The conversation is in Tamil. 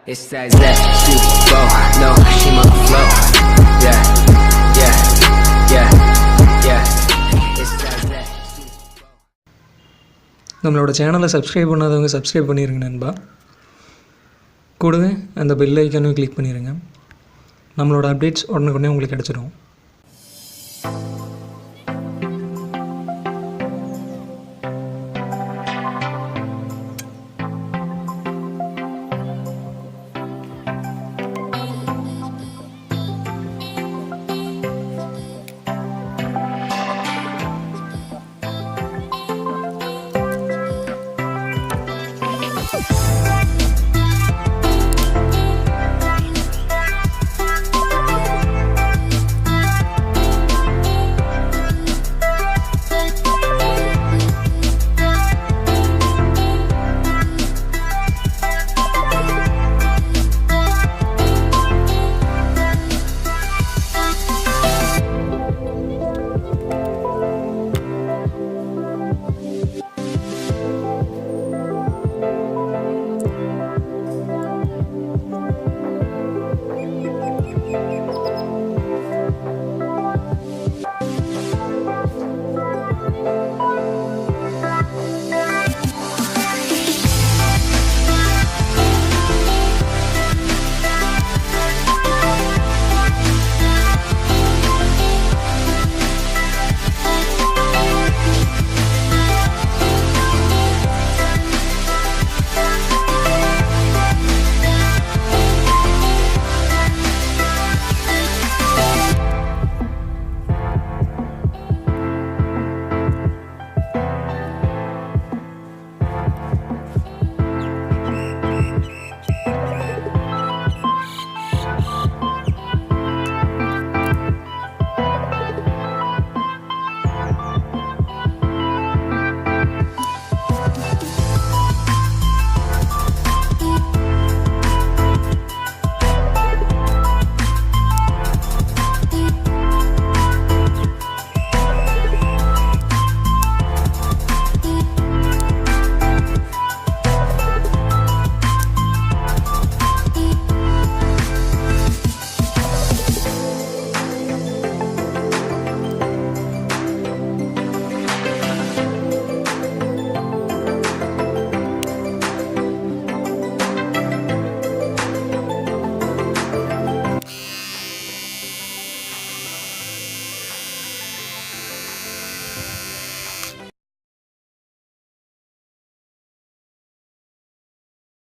It's that super no, she my flow. Yeah, yeah, yeah, yeah. It's that நம்மளோட சேனலை சப்ஸ்கிரைப் பண்ணாதவங்க சப்ஸ்கிரைப் பண்ணிடுங்க நண்பா. கூடவே அந்த பெல் ஐக்கானும் கிளிக் பண்ணிடுங்க. நம்மளோட அப்டேட்ஸ் உடனுக்குடனே உங்களுக்கு கிடச்சிடும்.